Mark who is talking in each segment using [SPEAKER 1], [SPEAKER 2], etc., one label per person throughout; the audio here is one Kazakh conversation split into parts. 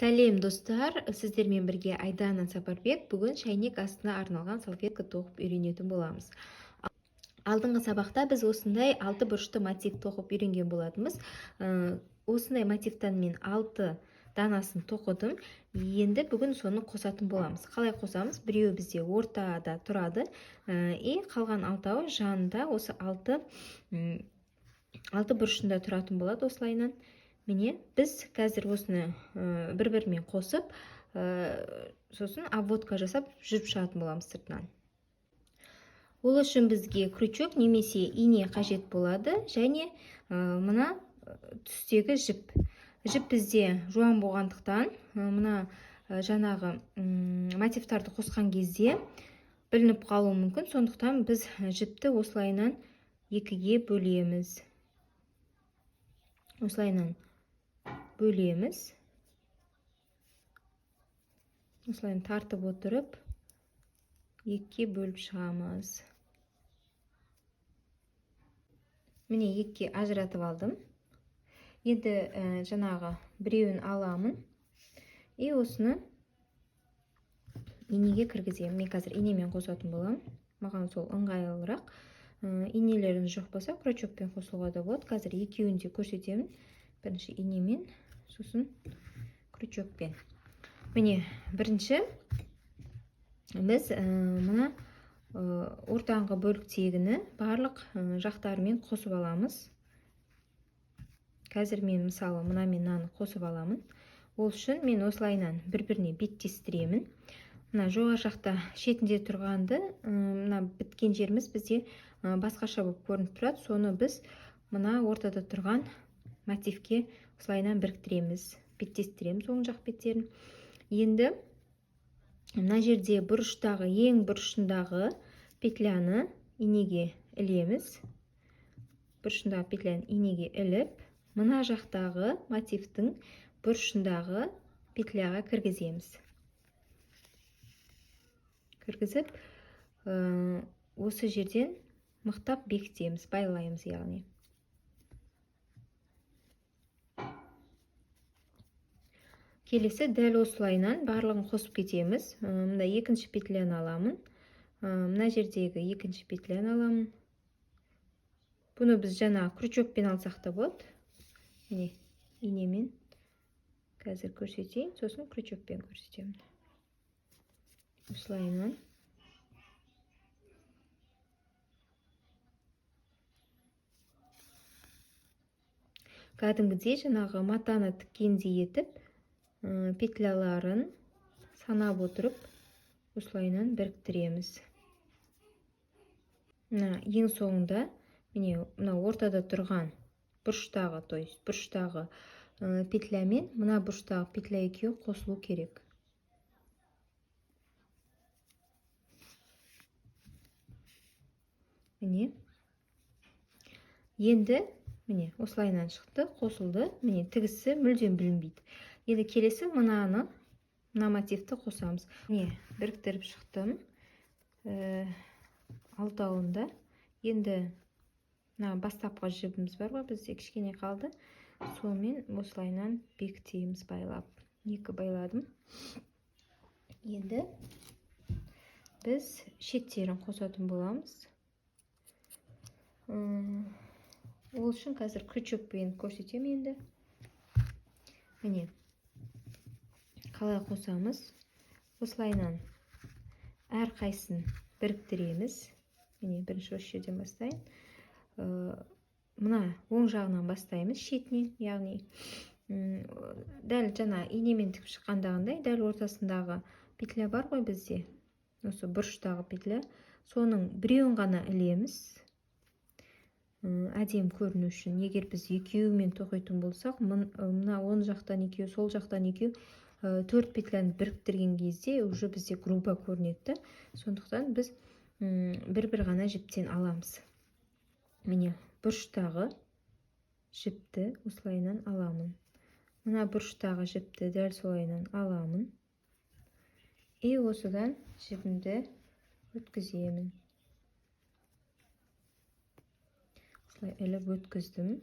[SPEAKER 1] Сәлем достар, сіздермен бірге Айдана Сапарбек. Бүгін шайнек астына арналған салфетка тоқып үйренетін боламыз. Алдыңғы сабақта біз осындай 6 бұрышты мотив тоқып үйренген болатынбыз. Осындай мотивтан мен 6 данасын тоқыдым. Енді бүгін соны қосатын боламыз. Қалай қосамыз? Біреуі бізде ортада тұрады, қалған 6-ы жанында осы 6 бұрышында тұратын болады осылайынан. Міне, біз қазір осыны бір-бірімен қосып, сосын обводка жасап жүріп шығатын боламыз сыртынан. Ол үшін бізге крючок немесе ине қажет болады, және мына түстегі жіп. Жіп бізде жуан болғандықтан, мына жаңағы мотивтарды қосқан кезде білініп қалуы мүмкін, сондықтан біз жіпті осылайынан 2-ге бөлеміз. Осылайынан тартып отырып 2-ге бөліп шығамыз. Міне 2-ге ажыратып алдым. Енді жаңағы біреуін аламын. Осыны инеге кіргіземін. Мен қазір инемен қосатын боламын. Маған сол ыңғайлырақ. Инелерін жоқ болса, крючокпен қосуға да болады. Қазір екеуін де көрсетемін. Бірінші инемен, сосын крючокпен. Міне, бірінші біз мына ортаңғы бөліктегіні барлық жақтарымен қосып аламыз. Қазір мен мысалы мынамен мынаны қосып аламын. Ол үшін мен осылайынан бір-біріне беттестіремін. Мына жоғары жақта шетінде тұрғанды, мына біткен жеріміз бізде басқаша болып көрініп тұрады. Соны біз мына ортада тұрған мотивке осылайынан біріктіреміз, беттестіреміз оң жақ беттерін. Енді мына жерде бұрыштағы, ең бұрышындағы петляны инеге ілеміз. Бұрышындағы петляны инеге іліп, мына жақтағы мотивтің бұрышындағы петляға кіргіземіз. Кіргізіп, осы жерден мықтап бекітеміз, байлаймыз яғни. Келесі дәл осылайынан барлығын қосып кетеміз. Мында екінші петляны аламын. Мына жердегі екінші петляны аламын. Бұны біз жаңа крючокпен алсақ та болады. Міне, инемен қазір көрсетейін, сосын крючокпен көрсетемін. Осылайынан. Кәдімгідей жаңағы матаны тіккендей етіп, петляларын санап отырып, осылайынан біріктіреміз. Ең соңында, міне, мына ортада тұрған бұрыштағы, бұрыштағы петлямен мына бұрыштағы петля екеуі қосылу керек. Міне. Енді, міне, осылайынан шықты, қосылды. Міне, тігісі мүлдем білінбейді. Енді келесі мына мотивті қосамыз. Міне, біріктіріп шықтым. 6-ауында. Енді бастапқы жібіміз бар ғой, бізде кішкене қалды. Сонымен осылайынан бекітеміз байлап. 2 байладым. Енді біз шеттерін қосатын боламыз. Ол үшін қазір крючокпен көрсетем енді. Міне, қалай қосамыз? Осылайынан әр қайсын біріктіреміз. Міне, бірінші осы жерден бастайын. Мына оң жағынан бастаймыз, шетінен, яғни дәл жаңа инемен тігіп шыққандағындай, дәл ортасындағы петля бар ғой бізде, осы бұрыштағы петля, соның біреуін ғана ілеміз. Әдем көріну үшін, егер біз екеуімен тоқитын болсақ, мына оң жақтан екеу, сол жақтан екеу, 4 петляны біріктірген кезде уже бізде грубо көрінеді. Сондықтан біз бір-бір ғана жіптен аламыз. Міне, бұрыштағы жіпті осылайынан аламын. Мына бұрыштағы жіпті дәл солайынан аламын. Осыдан жібімді өткіземін. Осылай іліп өткіздім.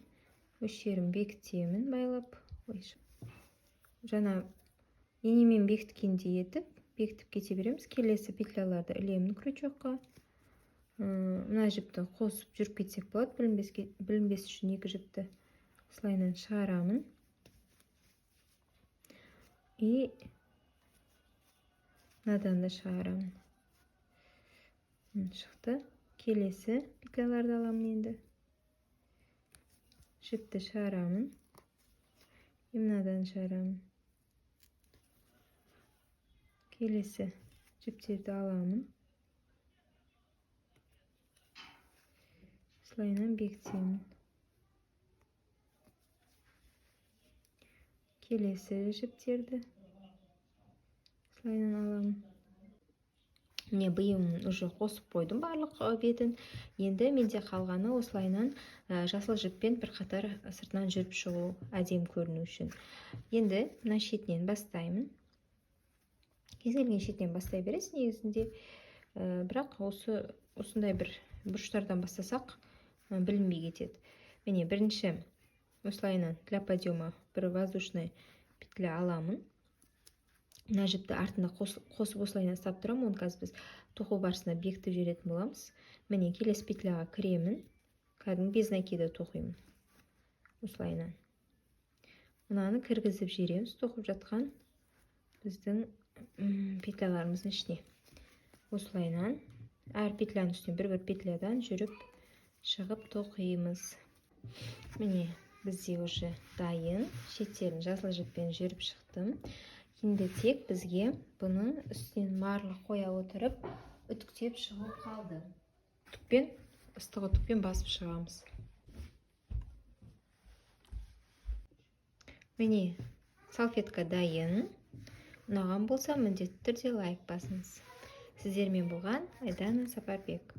[SPEAKER 1] Өш жерін бекітемін байлап. Жаңа енемен бекіткендей етіп бекітіп кете береміз. Келесі петляларды ілемін крючокқа. Мына жіпті қосып жүріп кетсек болады. Білінбес үшін екі жіпті осылайынан шығарамын. И мынадан да шығарамын. Шықты. Келесі петляларды аламын енді. Жіпті шығарамын. И мынадан шығарамын. Келесі жіптерді аламын. Осылайынан бекітемін. Келесі жіптерді осылайынан аламын. Міне бұйымын уже қосып қойдым барлық бетін. Енді менде қалғаны осылайынан жасыл жіппен бір қатар сыртынан жүріп шығу әдем көріну үшін. Енді мына шетінен бастаймын. Кез келген шетінен бастай бересіз негізінде. Бірақ осындай бір бұрыштардан бастасақ білінбей кетеді. Міне бірінші осылайынан для подъема бір воздушный петля аламын. Мына жіпті артында қосып осылайынан ұстап тұрамын. Оны қазір біз тоқу барысында бекітіп жіберетін боламыз. Міне келесі петляға кіремін. Кәдімгі без накида тоқимын. Осылайынан. Мынаны кіргізіп жібереміз тоқып жатқан біздің петляларымыздың ішіне. Осылайынан әр петляның үстіне бір петлядан жүріп шығып тоқимыз. Міне бізде уже дайын. Шеттерін жасыл жіппен жүріп шықтым. Енді тек бізге бұны үстінен марлы қоя отырып үтіктеп шығу қалды. Ыстық үтікпен басып шығамыз. Міне салфетка дайын. Ұнаған болса міндетті түрде лайк басыңыз. Сіздермен болған Айдана Сапарбек.